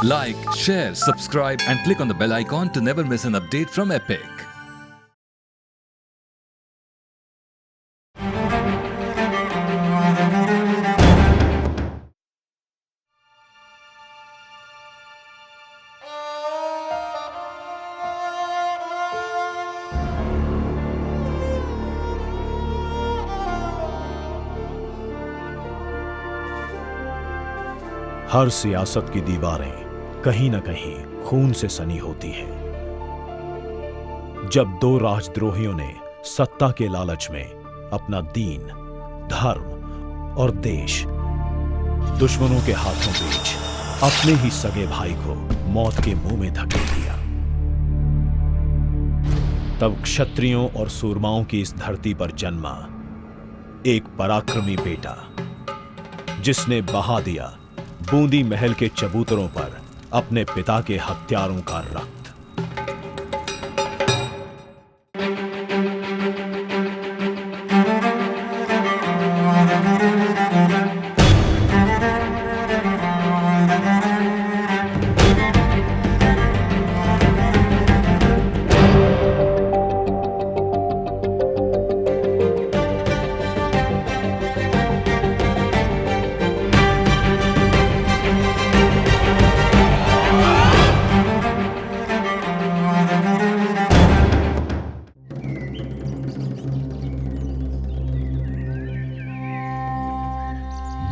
Like, share, subscribe and click on the bell icon to never miss an update from Epic. हर सियासत की दीवारें कहीं न कहीं खून से सनी होती हैं। जब दो राजद्रोहियों ने सत्ता के लालच में अपना दीन, धर्म और देश दुश्मनों के हाथों बेच अपने ही सगे भाई को मौत के मुंह में धकेल दिया, तब क्षत्रियों और सूरमाओं की इस धरती पर जन्मा एक पराक्रमी बेटा, जिसने बहा दिया बूंदी महल के चबूतरों पर अपने पिता के हत्यारों का रक्त।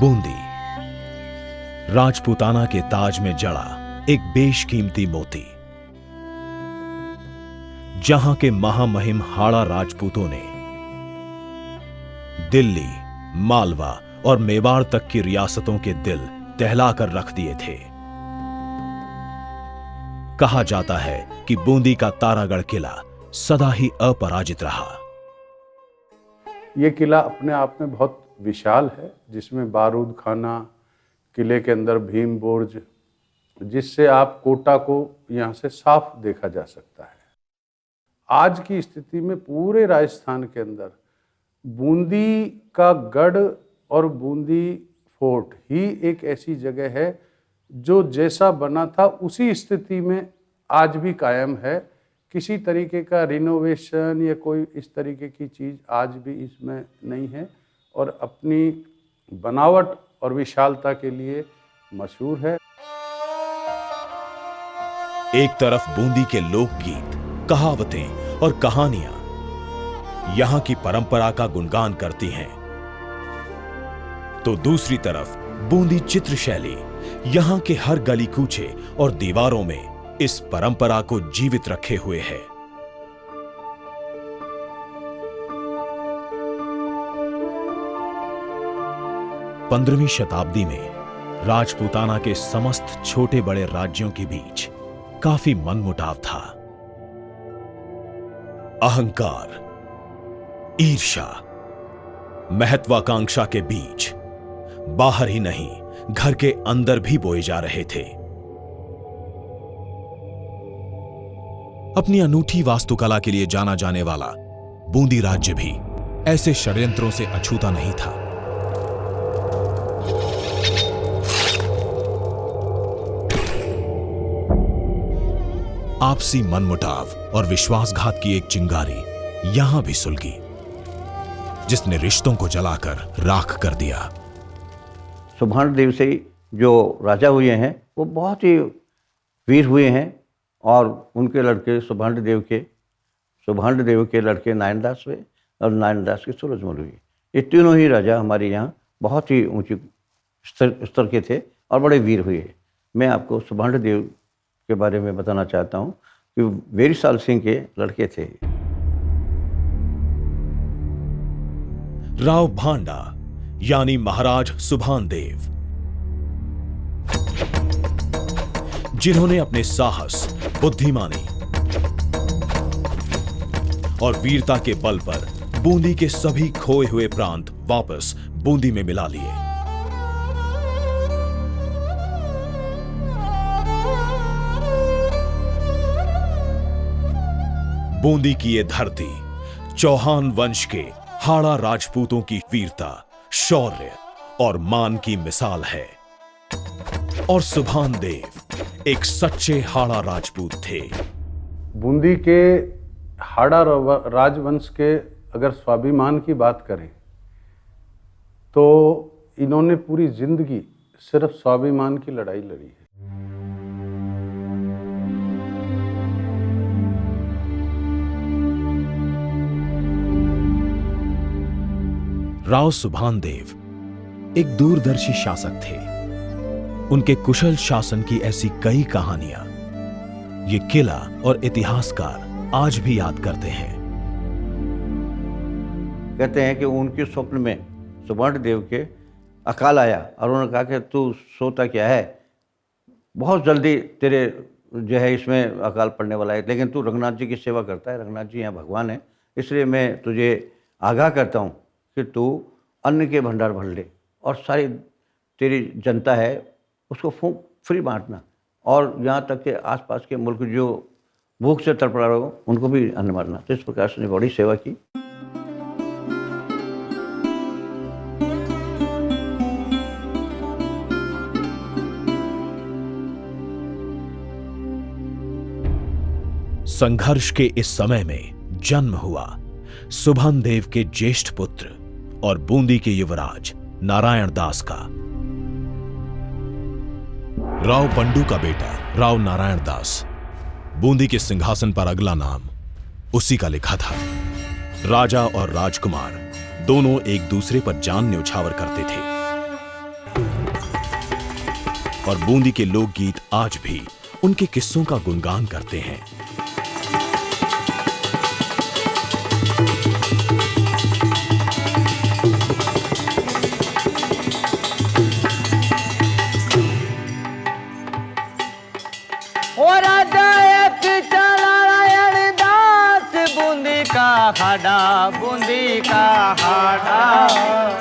बूंदी राजपूताना के ताज में जड़ा एक बेशकीमती मोती, जहां के महामहिम हाड़ा राजपूतों ने दिल्ली, मालवा और मेवाड़ तक की रियासतों के दिल दहलाकर रख दिए थे। कहा जाता है कि बूंदी का तारागढ़ किला सदा ही अपराजित रहा। यह किला अपने आप में बहुत विशाल है, जिसमें बारूद खाना, किले के अंदर भीम बुर्ज, जिससे आप कोटा को यहाँ से साफ देखा जा सकता है। आज की स्थिति में पूरे राजस्थान के अंदर बूंदी का गढ़ और बूंदी फोर्ट ही एक ऐसी जगह है जो जैसा बना था उसी स्थिति में आज भी कायम है। किसी तरीके का रिनोवेशन या कोई इस तरीके की चीज़ आज भी इसमें नहीं है और अपनी बनावट और विशालता के लिए मशहूर है। एक तरफ बूंदी के लोकगीत, कहावतें और कहानियां यहां की परंपरा का गुणगान करती हैं, तो दूसरी तरफ बूंदी चित्र शैली यहां के हर गली कूचे और दीवारों में इस परंपरा को जीवित रखे हुए है। पंद्रहवीं शताब्दी में राजपूताना के समस्त छोटे बड़े राज्यों के बीच काफी मनमुटाव था। अहंकार, ईर्ष्या, महत्वाकांक्षा के बीच बाहर ही नहीं घर के अंदर भी बोए जा रहे थे। अपनी अनूठी वास्तुकला के लिए जाना जाने वाला बूंदी राज्य भी ऐसे षड्यंत्रों से अछूता नहीं था। आपसी मनमुटाव और विश्वासघात की एक चिंगारी यहां भी सुलगी, जिसने रिश्तों को जलाकर राख कर दिया। सुभान देव से जो राजा हुए हैं वो बहुत ही वीर हुए हैं और उनके लड़के सुभान देव के लड़के नारायणदास हुए और नारायणदास के सूरजमल हुए। ये तीनों ही राजा हमारे यहाँ बहुत ही ऊंचे स्तर के थे और बड़े वीर हुए। मैं आपको सुभान देव के बारे में बताना चाहता हूँ कि वेरीसाल सिंह के लड़के थे। राव भांडा यानी महाराज सुभान देव, जिन्होंने अपने साहस, बुद्धिमानी और वीरता के बल पर बूंदी के सभी खोए हुए प्रांत वापस बूंदी में मिला लिए। बूंदी की ये धरती चौहान वंश के हाड़ा राजपूतों की वीरता, शौर्य और मान की मिसाल है। और सुभान देव एक सच्चे हाड़ा राजपूत थे। बूंदी के हाड़ा राजवंश के अगर स्वाभिमान की बात करें तो इन्होंने पूरी जिंदगी सिर्फ स्वाभिमान की लड़ाई लड़ी है। राव सुभानदेव एक दूरदर्शी शासक थे। उनके कुशल शासन की ऐसी कई कहानियां ये किला और इतिहासकार आज भी याद करते हैं। कहते हैं कि उनके स्वप्न में सुवर्णदेव के अकाल आया और उन्होंने कहा कि तू सोता क्या है, बहुत जल्दी तेरे जो है इसमें अकाल पड़ने वाला है, लेकिन तू रघुनाथ जी की सेवा करता है, रघुनाथ जी यहाँ भगवान है, इसलिए मैं तुझे आगाह करता हूँ कि तू अन्न के भंडार भर ले और सारी तेरी जनता है उसको फ्री बांटना, और यहाँ तक के आसपास के मुल्क जो भूख से तड़पड़ा रहे हो उनको भी अन्न मारना। तो इस प्रकार से बड़ी सेवा की। संघर्ष के इस समय में जन्म हुआ सुभानदेव के ज्येष्ठ पुत्र और बूंदी के युवराज नारायण दास का। राव बंडू का बेटा राव नारायण दास बूंदी के सिंहासन पर अगला नाम उसी का लिखा था। राजा और राजकुमार दोनों एक दूसरे पर जान न्यौछावर करते थे और बूंदी के लोकगीत आज भी उनके किस्सों का गुणगान करते हैं। हाड़ा बूंदी का हाड़ा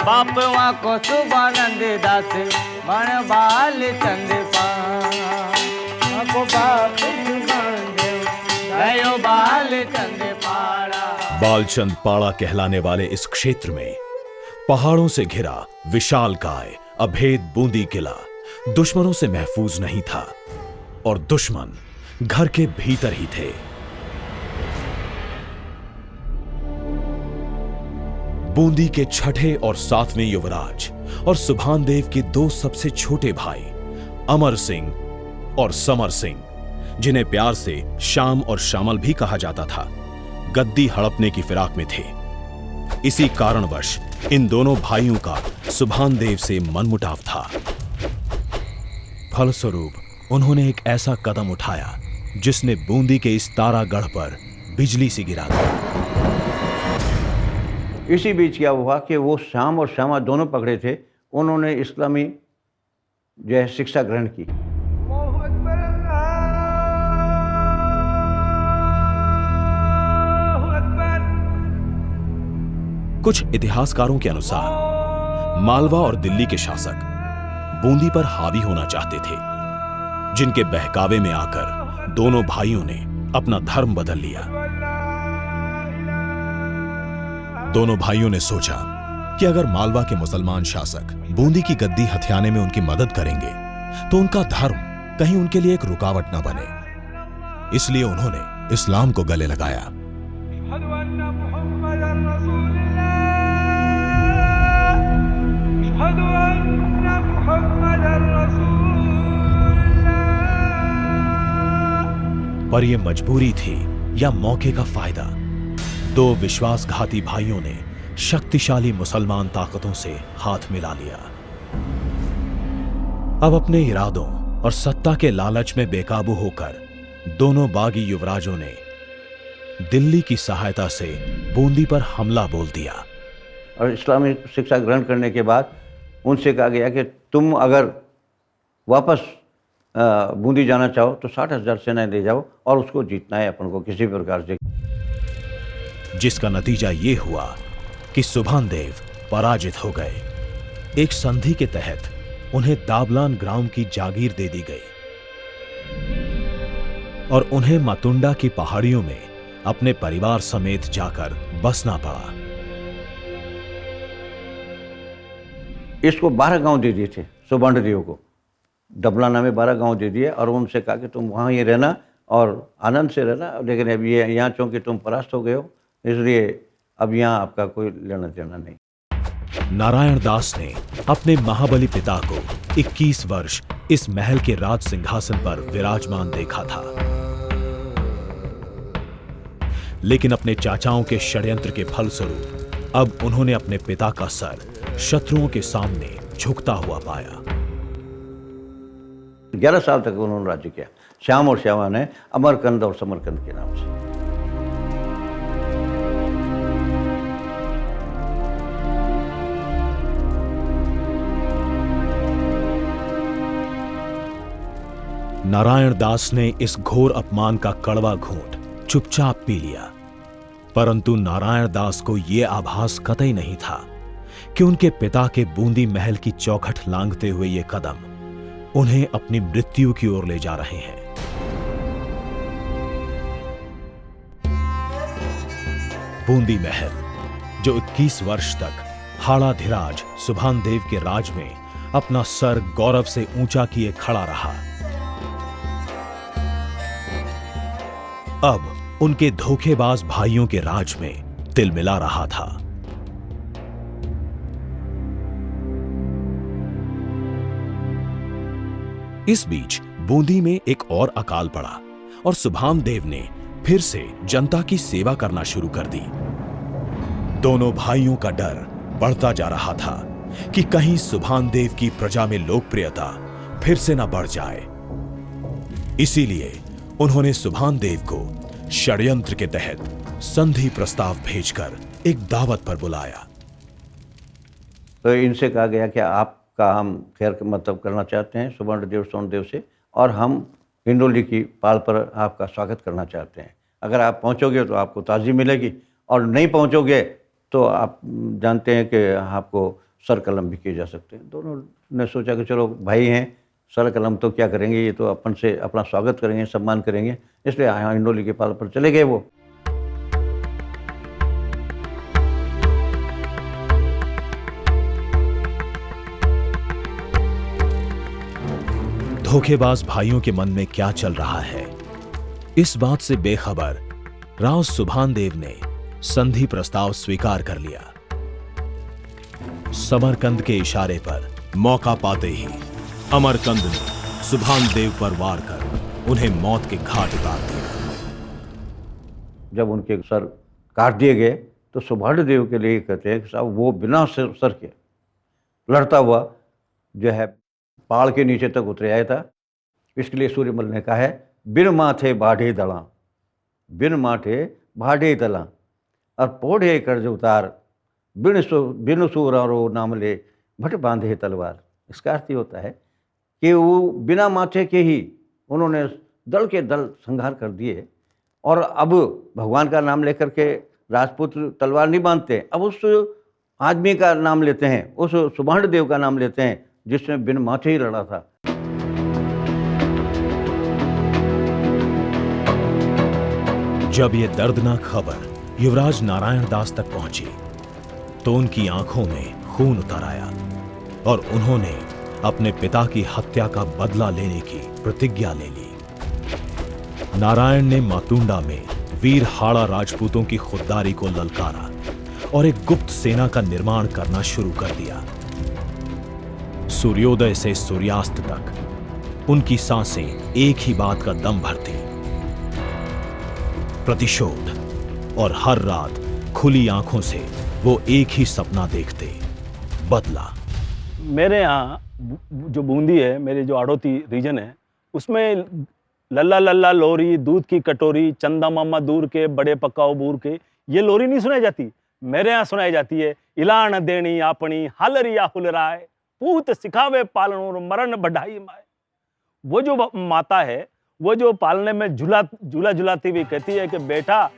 बापवा को सुभानंद दास बण बाल चंद बाल चंद पाड़ा। बालचंद पाड़ा कहलाने वाले इस क्षेत्र में पहाड़ों से घिरा विशालकाय अभेद बूंदी किला दुश्मनों से महफूज नहीं था और दुश्मन घर के भीतर ही थे। बूंदी के छठे और सातवें युवराज और सुभानदेव के दो सबसे छोटे भाई अमर सिंह और समर सिंह, जिन्हें प्यार से श्याम और श्यामल भी कहा जाता था, गद्दी हड़पने की फिराक में थे। इसी कारणवश इन दोनों भाइयों का सुभानदेव से मनमुटाव था। फलस्वरूप उन्होंने एक ऐसा कदम उठाया जिसने बूंदी के इस तारागढ़ पर बिजली सी गिरा दी। इसी बीच क्या हुआ कि वो श्याम और श्यामा दोनों पकड़े थे, उन्होंने इस्लामी जो है शिक्षा ग्रहण की। कुछ इतिहासकारों के अनुसार मालवा और दिल्ली के शासक बूंदी पर हावी होना चाहते थे, जिनके बहकावे में आकर दोनों भाइयों ने अपना धर्म बदल लिया। दोनों भाइयों ने सोचा कि अगर मालवा के मुसलमान शासक बूंदी की गद्दी हथियाने में उनकी मदद करेंगे तो उनका धर्म कहीं उनके लिए एक रुकावट न बने, इसलिए उन्होंने इस्लाम को गले लगाया। पर यह मजबूरी थी या मौके का फायदा, दो विश्वासघाती भाइयों ने शक्तिशाली मुसलमान ताकतों से हाथ मिला लिया। अब अपने इरादों और सत्ता के लालच में बेकाबू होकर दोनों बागी युवराजों ने दिल्ली की सहायता से बूंदी पर हमला बोल दिया। और इस्लामी शिक्षा ग्रहण करने के बाद उनसे कहा गया कि तुम अगर वापस बूंदी जाना चाहो तो 60,000 सेनाएं ले जाओ और उसको जीतना है अपन को किसी प्रकार से। जिसका नतीजा ये हुआ कि सुभानदेव पराजित हो गए। एक संधि के तहत उन्हें दाबलान ग्राम की जागीर दे दी गई और उन्हें मातुंडा की पहाड़ियों में अपने परिवार समेत जाकर बसना पड़ा। इसको 12 गांव दे दिए थे सुवर्णदेव को, डबलाना में 12 गांव दे दिए और उनसे कहा कि तुम वहाँ ही रहना और आनंद से रहना, लेकिन अब ये यहाँ चूँकि तुम परास्त हो गए हो, इसलिए अब यहाँ आपका कोई लेना देना नहीं। नारायण दास ने अपने महाबली पिता को 21 वर्ष इस महल के राज सिंहासन पर विराजमान देखा था, लेकिन अपने चाचाओं के षड्यंत्र के फलस्वरूप अब उन्होंने अपने पिता का सर शत्रुओं के सामने झुकता हुआ पाया। 11 साल तक उन्होंने राज्य किया, श्याम और श्यामा ने अमरकंद और समरकंद के नाम से। नारायण दास ने इस घोर अपमान का कड़वा घूंट चुपचाप पी लिया, परंतु नारायण दास को यह आभास कतई नहीं था कि उनके पिता के बूंदी महल की चौखट लांघते हुए ये कदम उन्हें अपनी मृत्यु की ओर ले जा रहे हैं। बूंदी महल, जो 21 वर्ष तक हाड़ाधिराज सुभानदेव के राज में अपना सर गौरव से ऊंचा किए खड़ा रहा, अब उनके धोखेबाज भाइयों के राज में तिलमिला रहा था। इस बीच बूंदी में एक और अकाल पड़ा और सुभानदेव ने फिर से जनता की सेवा करना शुरू कर दी। दोनों भाइयों का डर बढ़ता जा रहा था कि कहीं सुभानदेव की प्रजा में लोकप्रियता फिर से न बढ़ जाए। इसीलिए उन्होंने सुभानदेव को षड्यंत्र के तहत संधि प्रस्ताव भेजकर एक दावत पर बुलाया। तो इनसे कहा गया कि आपका हम खैर मतलब करना चाहते हैं सुवर्णदेव सोनदेव से, और हम हिंडोली की पाल पर आपका स्वागत करना चाहते हैं। अगर आप पहुंचोगे तो आपको ताज़ी मिलेगी, और नहीं पहुंचोगे तो आप जानते हैं कि आपको सर कलम भी किए जा सकते हैं। दोनों ने सोचा कि चलो भाई हैं, सर कलम तो क्या करेंगे, ये तो अपन से अपना स्वागत करेंगे, सम्मान करेंगे, इसलिए यहाँ हिंडोली के पाल पर चले गए वो। धोखेबाज भाइयों के मन में क्या चल रहा है, इस बात से बेखबर राव सुभानदेव ने संधि प्रस्ताव स्वीकार कर लिया। समरकंद के इशारे पर मौका पाते ही अमरकंद ने सुभानदेव पर वार कर उन्हें मौत के घाट उतार दिया। जब उनके सर काट दिए गए तो सुभानदेव के लिए कहते हैं कि साहब वो बिना सर के लड़ता हुआ जो है पहाड़ के नीचे तक उतर आया था। इसके लिए सूर्यमल ने कहा है, बिन माथे बाढ़े दला, बिन माथे बाढ़े दला, और पोढ़े कर्ज उतार, बिन सूरो नाम ले भट बांधे तलवार। इसका अर्थ ये होता है कि वो बिना माथे के ही उन्होंने दल के दल संहार कर दिए, और अब भगवान का नाम लेकर के राजपूत तलवार नहीं बांधते, अब उस आदमी का नाम लेते हैं, उस सुभानदेव का नाम लेते हैं जिसने बिन माथे ही लड़ा था। जब यह दर्दनाक खबर युवराज नारायण दास तक पहुंची तो उनकी आंखों में खून उतर आया और उन्होंने अपने पिता की हत्या का बदला लेने की प्रतिज्ञा ले ली। नारायण ने मातुंडा में वीर हाड़ा राजपूतों की खुददारी को ललकारा और एक गुप्त सेना का निर्माण करना शुरू कर दिया। सूर्योदय से सूर्यास्त तक उनकी सांसें एक ही बात का दम भरती, प्रतिशोध, और हर रात खुली आंखों से वो एक ही सपना देखते, बदला। मेरे यहाँ जो बूंदी है, मेरे जो आड़ोती रीजन है, उसमें लल्ला लल्ला लोरी, दूध की कटोरी, चंदा मामा दूर के, बड़े पकाओ बूर के, ये लोरी नहीं सुनाई जाती। मेरे यहाँ सुनाई जाती है, इलान देनी आपनी हालरिया हुलराय, पूत सिखावे पालन और मरण बढ़ाई माए। वो जो माता है, वो जो पालने में झूला झुलाती हुई कहती है कि बेटा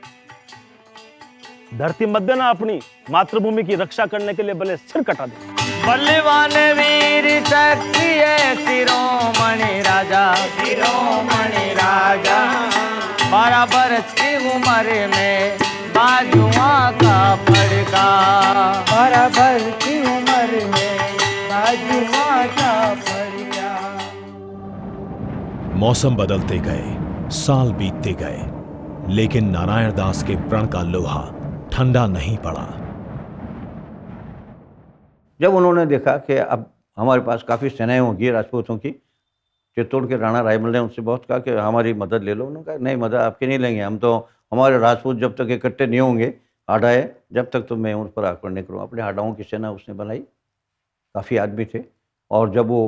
धरती मत देना, अपनी मातृभूमि की रक्षा करने के लिए भले सिर कटा दे। बलवान वीर शक्ति है शिरोमणि राजा, शिरोमणि राजा, 12 बरस की उम्र में बाजुआ का फड़का, 12 बरस की उम्र में बाजुआ का फड़का। मौसम बदलते गए, साल बीतते गए, लेकिन नारायण दास के प्रण का लोहा ठंडा नहीं पड़ा। जब उन्होंने देखा कि अब हमारे पास काफ़ी सेनाएं होंगी राजपूतों की, चित्तौड़ के राणा रायमल ने उनसे बहुत कहा कि हमारी मदद ले लो। उन्होंने कहा नहीं, मदद आपकी नहीं लेंगे, हम तो हमारे राजपूत जब तक इकट्ठे नहीं होंगे हाडाए, जब तक तो मैं उन पर आक्रमण नहीं करूँ। अपने हाडाओं की सेना उसने बनाई, काफ़ी आदमी थे। और जब वो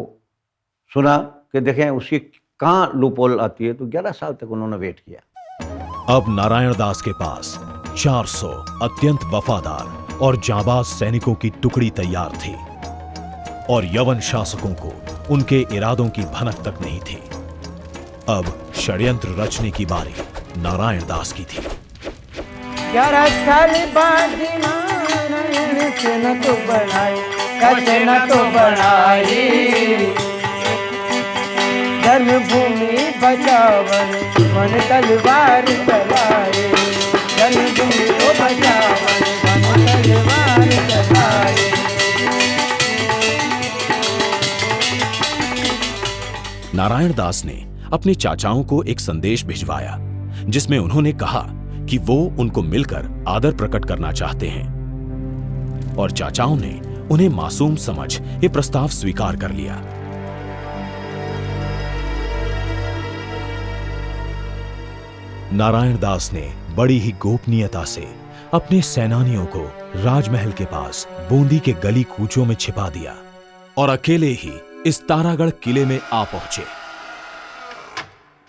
सुना कि देखें उसकी कहाँ लूपोल आती है, तो 11 साल तक उन्होंने वेट किया। अब नारायण दास के पास 400 अत्यंत वफादार और जाबाज सैनिकों की टुकड़ी तैयार थी और यवन शासकों को उनके इरादों की भनक तक नहीं थी। अब षड्यंत्र रचने की बारी नारायण दास की थी। जन्मभूमि बचावन मन तलवार चलाए, जन्मभूमि को बचावन मन तलवार चलाए। नारायण दास ने अपने चाचाओं को एक संदेश भिजवाया जिसमें उन्होंने कहा कि वो उनको मिलकर आदर प्रकट करना चाहते हैं, और चाचाओं ने उन्हें मासूम समझ ये प्रस्ताव स्वीकार कर लिया। नारायण दास ने बड़ी ही गोपनीयता से अपने सेनानियों को राजमहल के पास बूंदी के गली कूचों में छिपा दिया और अकेले ही इस तारागढ़ किले में आ पहुंचे।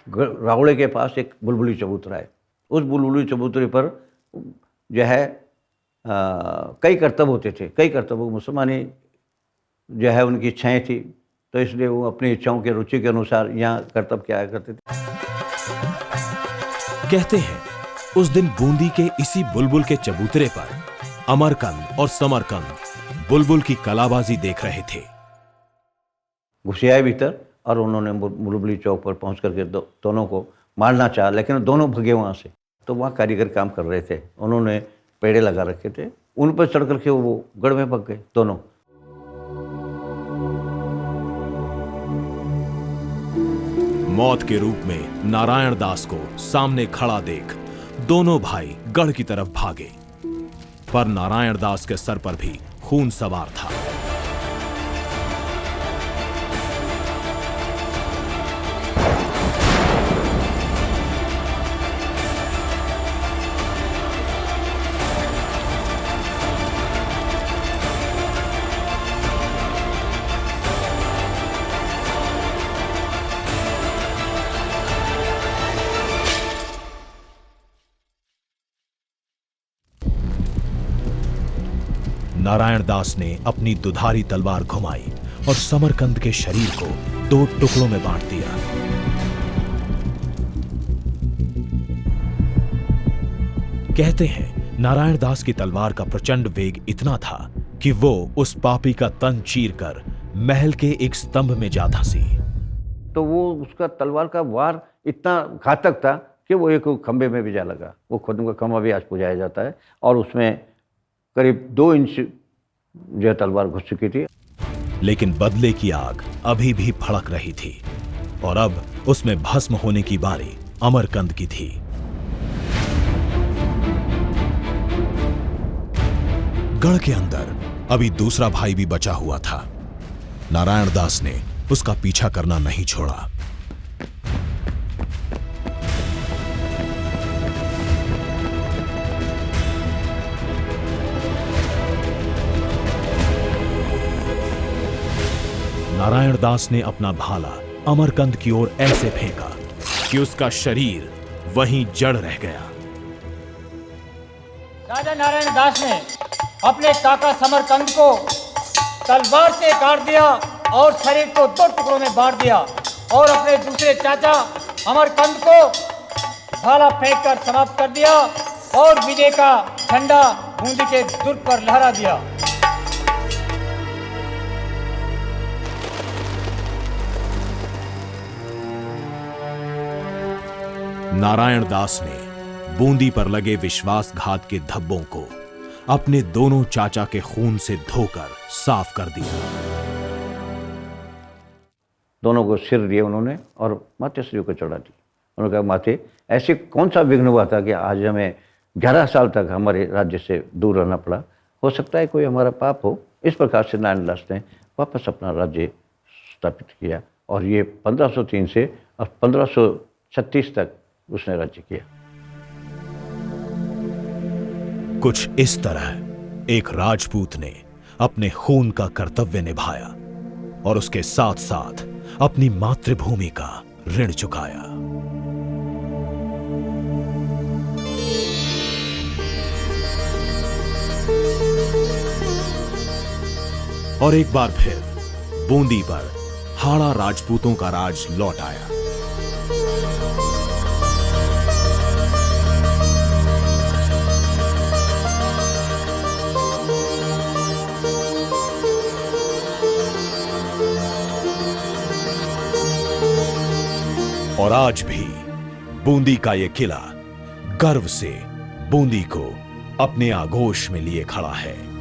रावड़े के पास एक बुलबुली चबूतरा है। उस बुलबुली चबूतरे पर जो है कई करतब होते थे। कई करतब मुसलमानी जो है उनकी इच्छाएं थी, तो इसलिए वो अपनी इच्छाओं के रुचि के अनुसार यहाँ करतब किया करते थे। कहते हैं उस दिन बूंदी के इसी बुलबुल के चबूतरे पर अमरकंद और समरकंद बुलबुल की कलाबाजी देख रहे थे। घुसे आए भीतर और उन्होंने बुलबुली चौक पर पहुंच करके दोनों को मारना चाहा, लेकिन दोनों भगे वहाँ से। तो वहाँ कारीगर काम कर रहे थे, उन्होंने पेड़े लगा रखे थे, उन पर चढ़ करके वो गढ़ में भग गए दोनों। मौत के रूप में नारायण दास को सामने खड़ा देख दोनों भाई गढ़ की तरफ भागे, पर नारायण दास के सर पर भी खून सवार था। नारायण दास ने अपनी दुधारी तलवार घुमाई और समरकंद के शरीर को 2 टुकड़ों में बांट दिया। कहते हैं नारायण दास की तलवार का प्रचंड वेग इतना था कि वो उस पापी का तन चीरकर महल के एक स्तंभ में जा धंसी। तो वो उसका तलवार का वार इतना घातक था कि वो एक खंबे में भी जा लगा। वो खुद का खंबा भी आज पुजाया जाता है और उसमें करीब 2 इंच जो तलवार घुस चुकी थी। लेकिन बदले की आग अभी भी भड़क रही थी और अब उसमें भस्म होने की बारी अमरकंद की थी। गढ़ के अंदर अभी दूसरा भाई भी बचा हुआ था। नारायण दास ने उसका पीछा करना नहीं छोड़ा। नारायण दास ने अपना भाला अमरकंद की ओर ऐसे फेंका कि उसका शरीर वहीं जड़ रह गया। राजा नारायण दास ने अपने काका समरकंद को तलवार से काट दिया और शरीर को 2 टुकड़ों में बांट दिया और अपने दूसरे चाचा अमरकंद को भाला फेंककर समाप्त कर दिया और विजय का झंडा बूंदी के दुर्ग पर लहरा दिया। नारायण दास ने बूंदी पर लगे विश्वासघात के धब्बों को अपने दोनों चाचा के खून से धोकर साफ कर दिया। दोनों को सिर दिए उन्होंने और माते श्री को चढ़ा दी। उन्होंने कहा माते ऐसे कौन सा विघ्न हुआ था कि आज हमें 11 साल तक हमारे राज्य से दूर रहना पड़ा, हो सकता है कोई हमारा पाप हो। इस प्रकार से नारायण दास ने वापस अपना राज्य स्थापित किया और ये 1503 से और 1536 तक उसने राज्य किया। कुछ इस तरह एक राजपूत ने अपने खून का कर्तव्य निभाया और उसके साथ साथ अपनी मातृभूमि का ऋण चुकाया। और एक बार फिर बूंदी पर हाड़ा राजपूतों का राज लौट आया। और आज भी बूंदी का यह किला गर्व से बूंदी को अपने आगोश में लिए खड़ा है।